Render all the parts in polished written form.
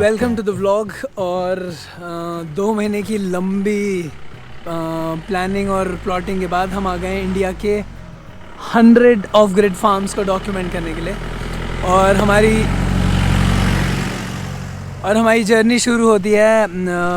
Welcome to the vlog. और 2 महीने की लंबी प्लानिंग और प्लॉटिंग के बाद हम आ गए हैं इंडिया के 100 ऑफ ग्रिड फार्म्स को डॉक्यूमेंट करने के लिए। और हमारी जर्नी शुरू होती है।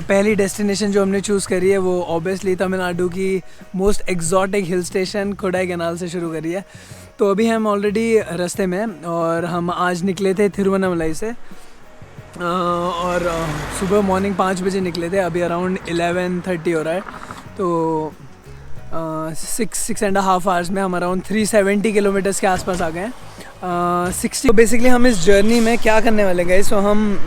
पहली डेस्टिनेशन जो हमने चूज़ करी है वो ऑब्वियसली तमिलनाडु की most exotic hill station Kodaikanal से शुरू करी है। तो अभी हम ऑलरेडी रास्ते में हैं और हम आज निकले थे थिरुवन्नामलाई से और सुबह मॉर्निंग 5 बजे निकले थे। अभी अराउंड 11:30 हो रहा है। तो 6.5 आवर्स में हम अराउंड 370 किलोमीटर्स के आसपास आ गए हैं। 60 बेसिकली हम इस जर्नी में क्या करने वाले गए, सो हम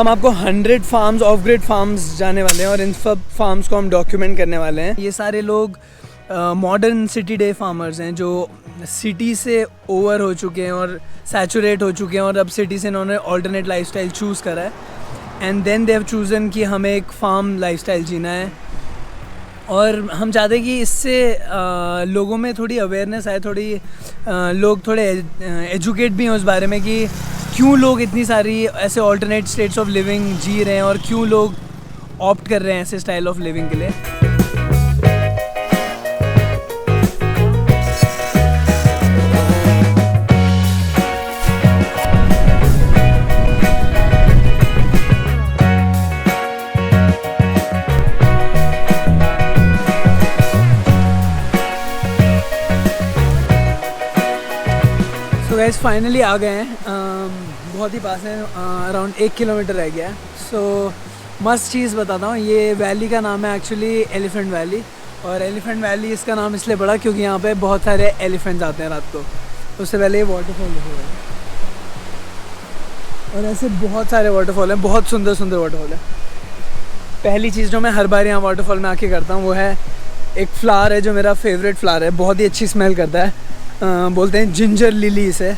आपको 100 फार्म्स ऑफ ग्रिड फार्म्स जाने वाले हैं और इन सब फार्म्स को हम डॉक्यूमेंट करने वाले हैं। ये सारे लोग मॉडर्न सिटी डे फार्मर्स हैं जो सिटी से ओवर हो चुके हैं और सैचुरेट हो चुके हैं और अब सिटी से इन्होंने ऑल्टरनेट लाइफस्टाइल चूज़ करा है and then they have chosen कि हमें एक फार्म लाइफस्टाइल जीना है। और हम चाहते हैं कि इससे लोगों में थोड़ी अवेयरनेस आए, लोग थोड़े एजुकेट भी हों उस बारे में कि क्यों लोग इतनी सारी ऐसे ऑल्टरनेट स्टेट्स ऑफ लिविंग जी रहे हैं और क्यों लोग ऑप्ट कर रहे हैं ऐसे स्टाइल ऑफ लिविंग के लिए। गाइस फाइनली आ गए हैं, बहुत ही पास है, अराउंड 1 किलोमीटर रह गया है। सो मस्त चीज़ बताता हूँ, ये वैली का नाम है एक्चुअली एलिफेंट वैली। और एलिफेंट वैली इसका नाम इसलिए पड़ा क्योंकि यहाँ पे बहुत सारे एलिफेंट्स आते हैं रात को। उससे पहले ये वाटरफॉल देखो और ऐसे बहुत सारे वाटरफॉल हैं, बहुत सुंदर सुंदर वाटरफॉल है। पहली चीज़ जो मैं हर बार यहाँ वाटरफॉल में आके करता हूँ वो है एक फ्लावर है जो मेरा फेवरेट फ्लावर है, बहुत ही अच्छी स्मेल करता है, बोलते हैं जिंजर लिली। इसे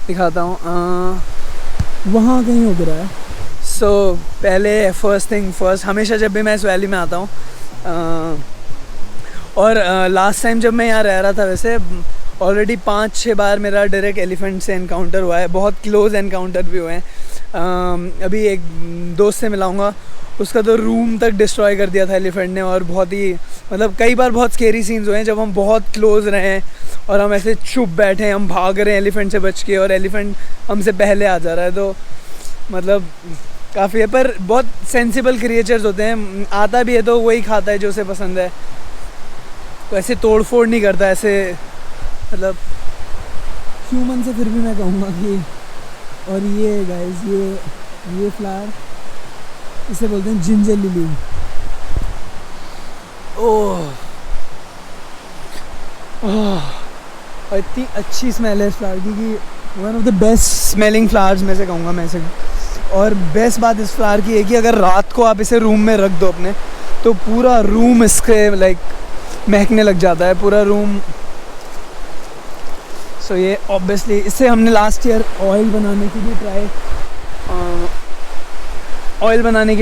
दिखाता हूँ, वहाँ कहीं उग रहा है। सो पहले फर्स्ट थिंग फर्स्ट, हमेशा जब भी मैं इस वैली में आता हूँ और लास्ट टाइम जब मैं यहाँ रह रहा था, वैसे ऑलरेडी 5-6 बार मेरा डायरेक्ट एलिफेंट से एनकाउंटर हुआ है, बहुत क्लोज एनकाउंटर भी हुए हैं। अभी एक दोस्त से मिलाऊँगा, उसका तो रूम तक डिस्ट्रॉय कर दिया था एलिफेंट ने। और बहुत ही मतलब कई बार बहुत स्केरी सीन्स हुए हैं जब हम बहुत क्लोज रहे हैं और हम ऐसे चुप बैठे हैं, हम भाग रहे हैं एलिफेंट से बच के और एलिफेंट हमसे पहले आ जा रहा है। तो मतलब काफ़ी है, पर बहुत सेंसिबल क्रिएचर्स होते हैं। आता भी है तो वही खाता है जो उसे पसंद है, तो ऐसे तोड़ फोड़ नहीं करता ऐसे, मतलब ह्यूमन से फिर भी मैं कहूँगा कि। और ये गाइस ये फ्लावर इसे बोलते हैं जिंजर लिली। ओह और इतनी अच्छी स्मेल है इस फ्लावर की कि one of the best smelling flowers में से कहूँगा मैं इसे। और बेस्ट बात इस फ्लावर की है कि अगर रात को आप इसे रूम में रख दो अपने, तो पूरा रूम इसके लाइक महकने लग जाता है, पूरा रूम। सो ये ऑब्वियसली इससे हमने लास्ट ईयर ऑयल बनाने की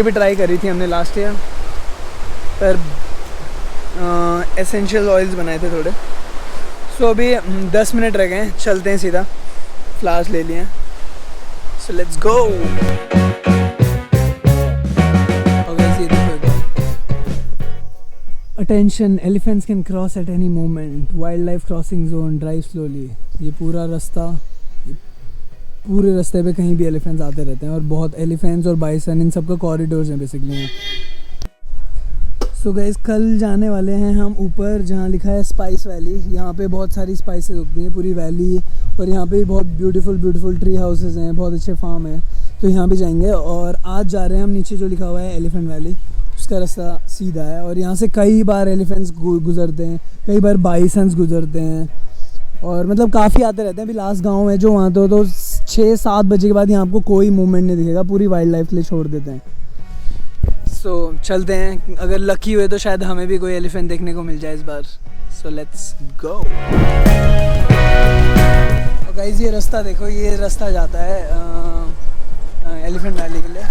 भी ट्राई करी थी हमने लास्ट ईयर, पर एसेंशियल ऑयल्स बनाए थे थोड़े। सो अभी 10 मिनट रह गए हैं, चलते हैं सीधा, फ्लावर्स ले लिए हैं। So let's go. Attention, elephants can cross at any moment, wild life crossing zone, drive slowly. ये पूरा रास्ता, पूरे रास्ते पे कहीं भी एलिफेंट्स आते रहते हैं और बहुत एलिफेंट्स और बाइसन इन सब का कॉरिडोर्स हैं बेसिकली। सो गाइस कल जाने वाले हैं हम ऊपर जहाँ लिखा है स्पाइस वैली। यहाँ पे बहुत सारी स्पाइसेस उगती हैं पूरी वैली, और यहाँ पे बहुत ब्यूटीफुल ट्री हाउसेस हैं, बहुत अच्छे फार्म हैं, तो यहाँ भी जाएंगे। और आज जा रहे हैं हम नीचे जो लिखा हुआ है एलिफेंट वैली, उसका रास्ता सीधा है और यहाँ से कई बार एलिफेंट्स गुजरते हैं, कई बार बाइसन्स गुजरते हैं और मतलब काफ़ी आते रहते हैं। अभी लास्ट गाँव है जो वहाँ तो 6-7 बजे के बाद यहाँ आपको कोई मूवमेंट नहीं दिखेगा, पूरी वाइल्ड लाइफ के लिए छोड़ देते हैं। सो चलते हैं, अगर लकी हुए तो शायद हमें भी कोई एलिफेंट देखने को मिल जाए इस बार। So let's go. गाइस ये रास्ता देखो, ये रास्ता जाता है एलिफेंट वैली के लिए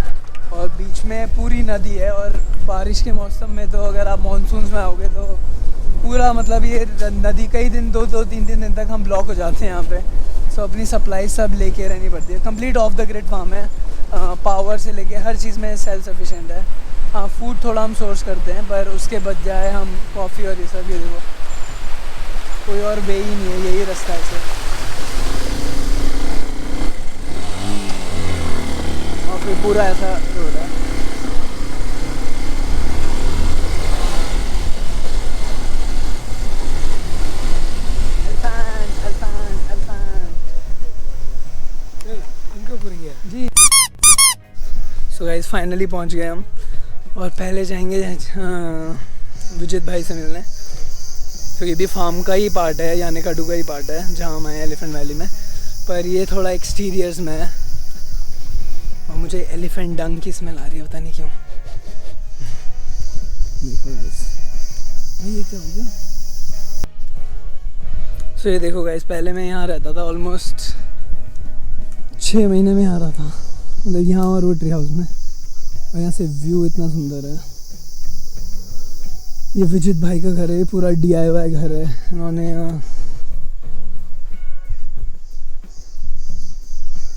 और बीच में पूरी नदी है। और बारिश के मौसम में तो अगर आप मानसून में आओगे तो पूरा मतलब ये नदी कई दिन 2-3 दिन तक हम ब्लॉक हो जाते हैं यहाँ पे। सो अपनी सप्लाई सब लेके रहनी पड़ती है। Complete off the grid farm है, पावर से लेके हर चीज़ में सेल्फ सफिशिएंट है। हाँ, फूड थोड़ा हम सोर्स करते हैं, पर उसके बजाय हम कॉफ़ी और ये सब, ये देखो कोई और वे ही नहीं है, यही रास्ता है सिर्फ। और फिर पूरा ऐसा रोड है। जी सो गाइस फाइनली पहुंच गए हम, और पहले जाएंगे विजित भाई से मिलने, क्योंकि ये भी फार्म का ही पार्ट है, यानी काडू का ही पार्ट है जहाँ हम आए एलिफेंट वैली में, पर ये थोड़ा एक्सटीरियर्स में है। और मुझे एलिफेंट डंग की स्मेल आ रही है, पता नहीं क्यों। देखो गाइस, ये क्या हो गया? सो ये देखो गाइस, पहले मैं यहाँ रहता था, ऑलमोस्ट 6 महीने में आ रहा था, मतलब यहाँ और वो ट्री हाउस में, और यहाँ से व्यू इतना सुंदर है। ये विजित भाई का घर है, ये पूरा DIY घर है इन्होंने।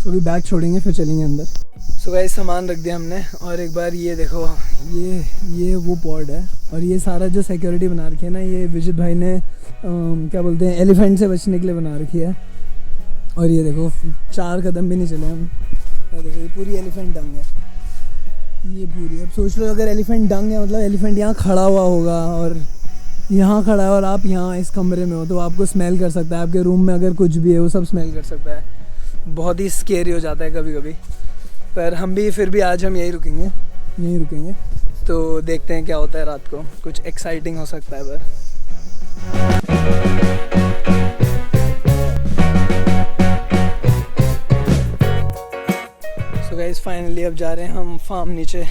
तो अभी बैग छोड़ेंगे फिर चलेंगे अंदर। सो गाइस सामान रख दिया हमने, और एक बार ये देखो, ये वो पॉड है, और ये सारा जो सिक्योरिटी बना रखी है ना, ये विजित भाई ने क्या बोलते हैं, एलिफेंट से बचने के लिए बना रखी है। और ये देखो 4 कदम भी नहीं चले हम, और देखो ये पूरी एलिफेंट डंग है, ये पूरी। अब सोच लो, अगर एलिफेंट डंग है मतलब एलिफेंट यहाँ खड़ा हुआ होगा, और यहाँ खड़ा है, और आप यहाँ इस कमरे में हो, तो आपको स्मेल कर सकता है। आपके रूम में अगर कुछ भी है वो सब स्मेल कर सकता है। बहुत ही स्केरी हो जाता है कभी कभी, पर हम भी फिर भी आज हम यहीं रुकेंगे। तो देखते हैं क्या होता है रात को, कुछ एक्साइटिंग हो सकता है पर। गाइस फाइनली अब जा रहे हैं हम फार्म नीचे।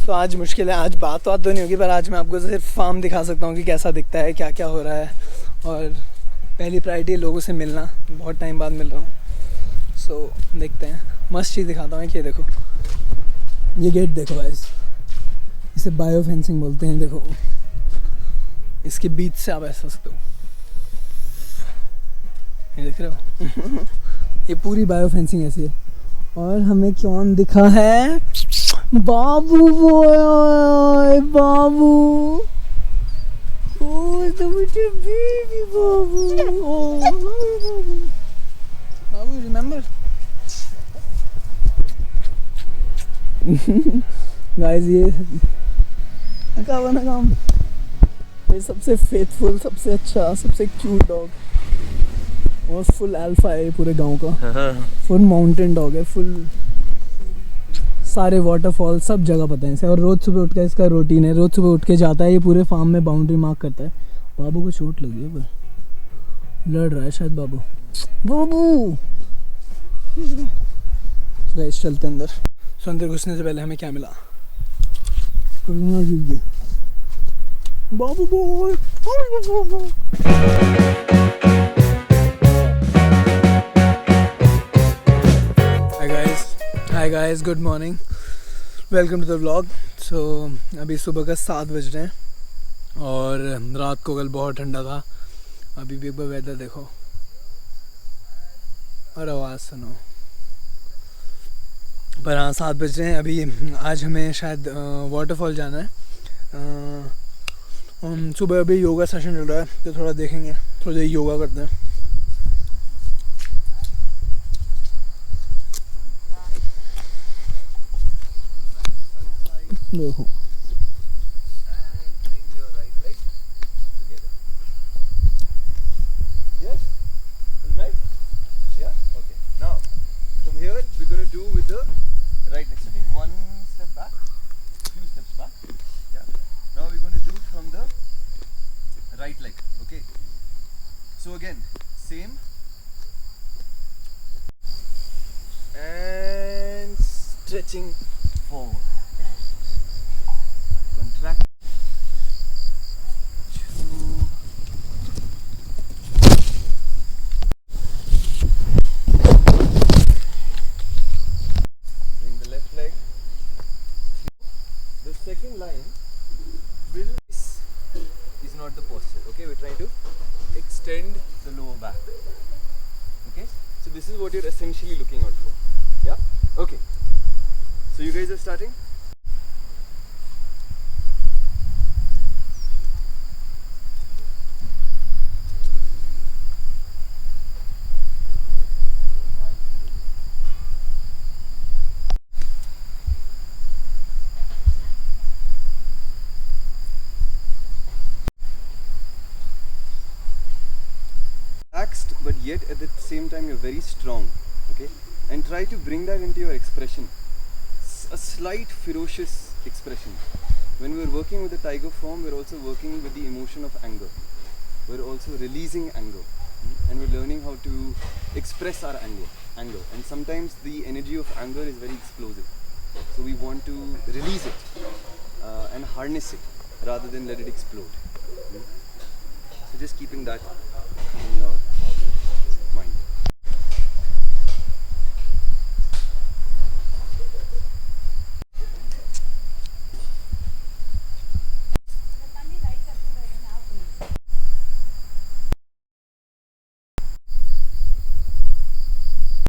तो आज मुश्किल है, आज बात तो नहीं होगी, पर आज मैं आपको सिर्फ फार्म दिखा सकता हूँ कि कैसा दिखता है, क्या क्या हो रहा है। और पहली प्रायोरिटी लोगों से मिलना, बहुत टाइम बाद मिल रहा हूँ। सो देखते हैं, मस्त चीज़ दिखाता हूँ। कि देखो ये गेट देखो गाइस, इसे बायो फेंसिंग बोलते हैं। देखो इसके बीच से आप ऐसा सकते हो, ये देख रहे हो ये पूरी बायो फेंसिंग ऐसी है। और हमें कौन दिखा है? बाबू बॉय, बाबू। ओह तो मुझे बेबी बाबू। ओह बाबू, बाबू रिमेंबर गाइस, ये काम ये सबसे फेथफुल, सबसे अच्छा, सबसे क्यूट डॉग, और फुल अल्फा है पूरे गांव का। फुल माउंटेन डॉग है, फुल सारे वाटरफॉल सब जगह पता है इसे। और रोज सुबह उठ के इसका रूटीन है, रोज सुबह उठ के जाता है, ये पूरे फार्म में बाउंड्री मार्क करता है। बाबू को चोट लगी है, पर लड़ रहा है शायद बाबू। गाइस चलते अंदर। सो अंदर घुसने से पहले हमें क्या मिला? बाबू boy. Hi guys, good morning, welcome to the vlog. So अभी सुबह का 7 बज रहे हैं, और रात को कल बहुत ठंडा था। अभी भी एक बार वेदर देखो और आवाज़ सुनो। पर हाँ 7 बज रहे हैं अभी। आज हमें शायद वाटरफॉल जाना है। सुबह अभी योगा सेशन चल रहा है, तो थोड़ा देखेंगे, थोड़ी देर योगा करते हैं। देखो right leg, okay? So again, same, and stretching forward, contract, 2, bring the left leg, the second line will is not the posture, okay? We're trying to extend the lower back, okay? So this is what you're essentially looking out for, yeah? Okay, So you guys are starting? Relaxed, but yet at the same time you're very strong. Okay? And try to bring that into your expression. A slight ferocious expression. When we're working with the tiger form, we're also working with the emotion of anger. We're also releasing anger. And we're learning how to express our anger. And sometimes the energy of anger is very explosive. So we want to release it and harness it rather than let it explode. So just keeping that in your mind.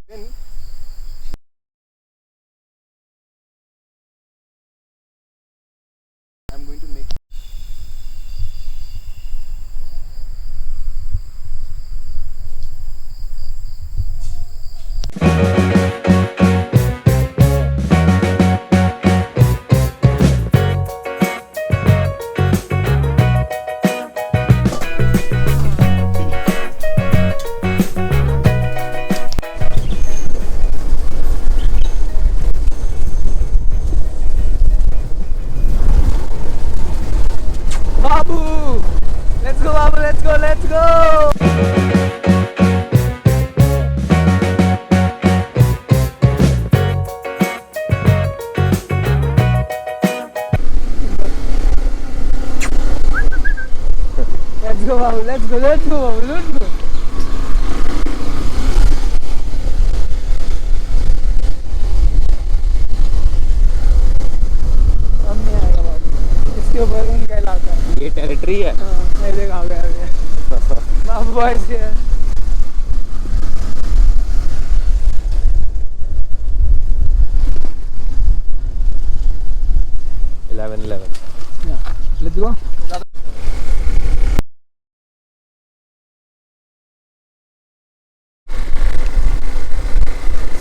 Then I'm going to make Babu! Let's go, Babu, let's go, let's go! Let's go, Babu, let's go, let's go, Babu, let's go! अब नहीं आएगा बाबू, इसके ऊपर उनका इलाका है। ये territory है। हाँ, मैं देखा आ गया बाबू बॉयज के 11. Let's go.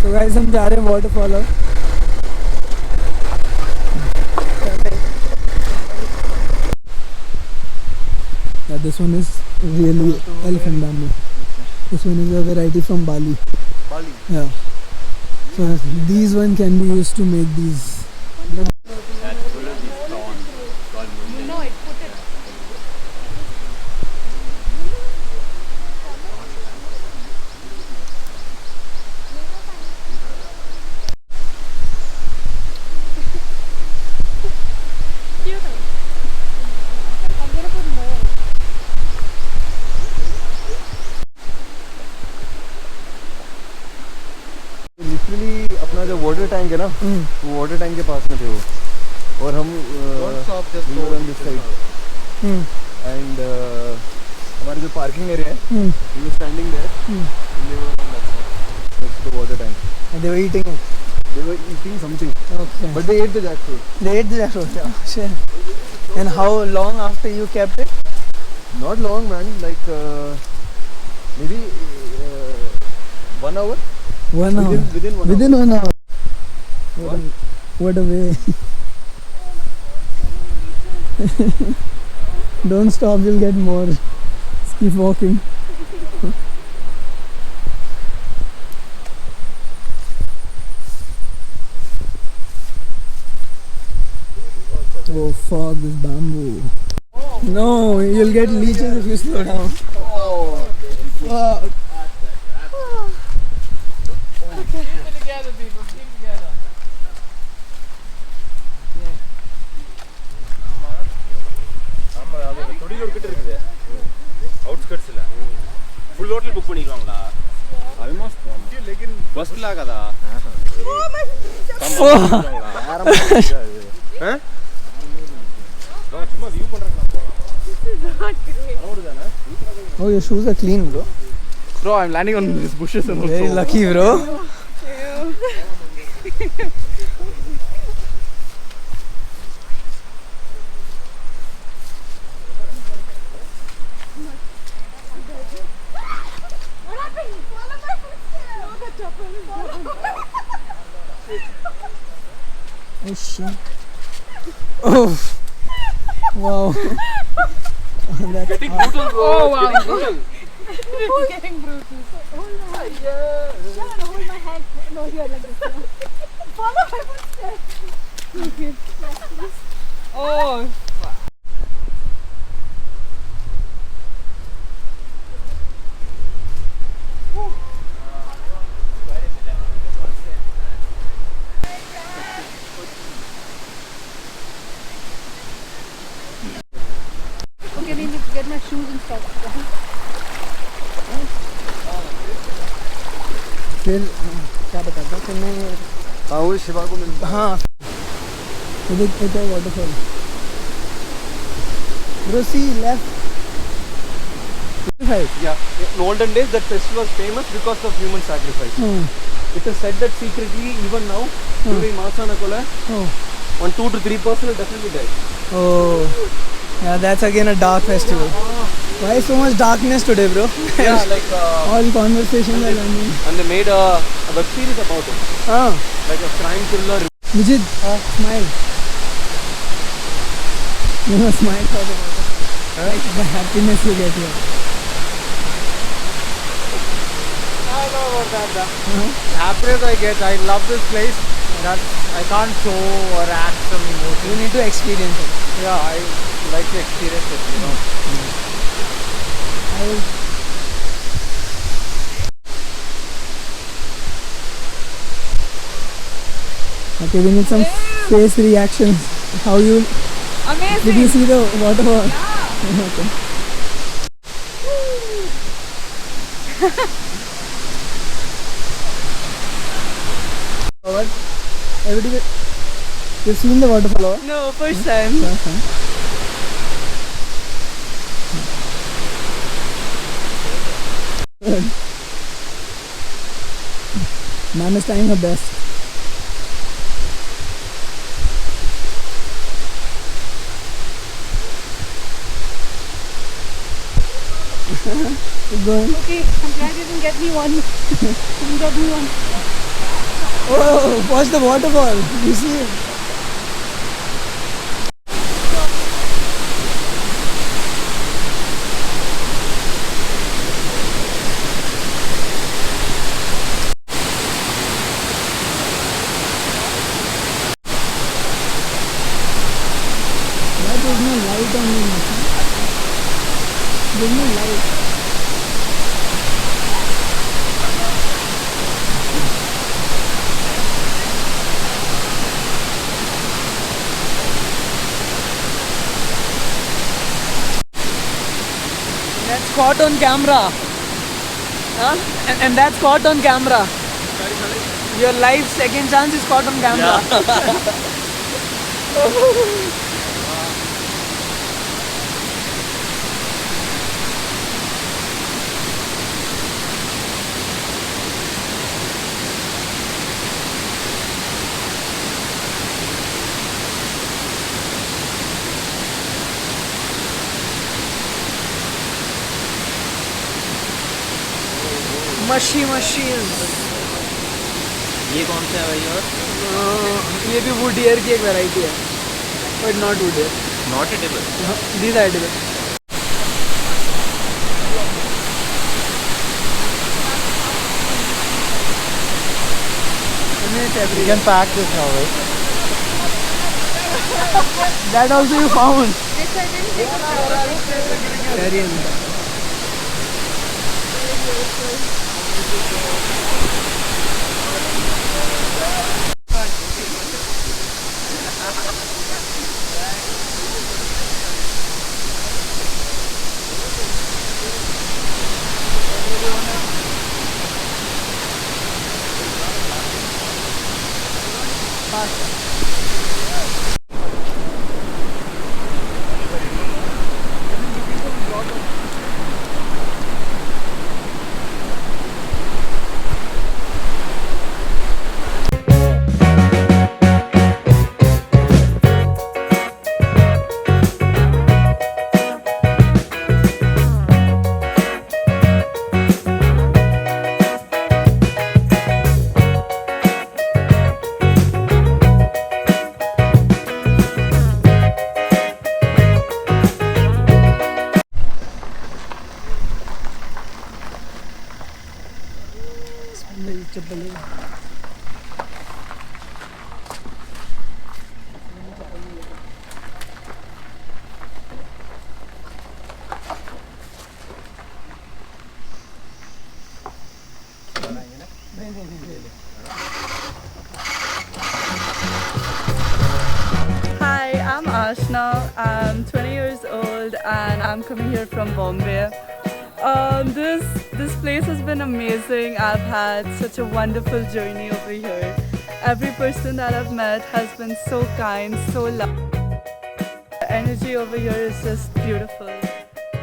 सो गाइस हम जा रहे हैं waterfall. Yeah, this one is really elephant bamboo. This one is a variety from Bali. Bali. Yeah. So these one can be used to make these. Literally अपना जो water tank है ना, वो water tank के पास में थे वो, और हम दिस साइड एंड हमारे जो पार्किंग एरिया है, we were standing there and they were on that side next to the water tank. And they were eating it. They were eating something, Okay. but they ate the jackfruit. They ate the jackfruit. Oh, shit. And how long after you kept it? Not long, man. Like maybe 1 hour. 1 hour. Within 1 hour. Within 1 hour. What a way. Don't stop, you'll get more. Just keep walking. Oh fuck, this bamboo. No, you'll get leeches if you slow down. Fuck. அவுட்ஸ்கட்ஸ்ல full hotel book பண்ணிடுவாங்களா? Almost. लेकिन பஸ்ல ஆகாதா? சும்மா view பண்றதுக்கு போலாம். Oh, your shoes are clean, bro. Bro, I'm landing on these bushes and Very lucky, bro. question. Oh, wow. That's Getting brutal, bro. Oh, wow. Getting brutal. Getting brutal. Hold my hand. Shahan, hold my hand. No, here like this. Follow my footsteps. Okay. Yes, please. Oh. Okay, we need to get my shoes and stuff. फिर क्या बताता हूँ फिर मैं हाँ वो शिवा को मिल हाँ देख इधर waterfall bro see left Yeah, in olden days that festival was famous because of human sacrifice. It is said that secretly even now during Masana Kola, Oh. 1, 2 to 3% will definitely die. Oh, yeah, that's again a dark festival. Why so much darkness today, bro? Yeah, like All conversations are ending. and they made a web series about it, Ah, like a crime thriller. Vijit, smile. You know, smile for the water. Like the happiness you get here. I know about that. Happiness I get. I love this place. That I can't show or act some You emotion. need to experience it. Yeah, I like to experience it. You know. I was Okay, we need some face reactions. How you Amazing. did you see the waterfall? Okay. What? Everybody, you've seen the waterfall? Or? No, first time. First time. Good. Ma'am is trying her best. Keep going. Okay, I'm glad you didn't get me one. You didn't get me one. Oh, watch the waterfall. You see it? Why there's no light on the machine? There's no light. That's caught on camera. Huh? And that's caught on camera. Your life's second chance is caught on camera. मशी machine ये कौन सा है भाई और? ये भी would year की एक वैरायटी है but not wood ear Not edible. These are edible You can pack this now, right? that also you found Yes, I didn't take a photo. very nice. Hi, I'm Ashna. I'm 20 years old and I'm coming here from Bombay. This place has been amazing. I've had such a wonderful journey over here. Every person that I've met has been so kind, so lovely. The energy over here is just beautiful.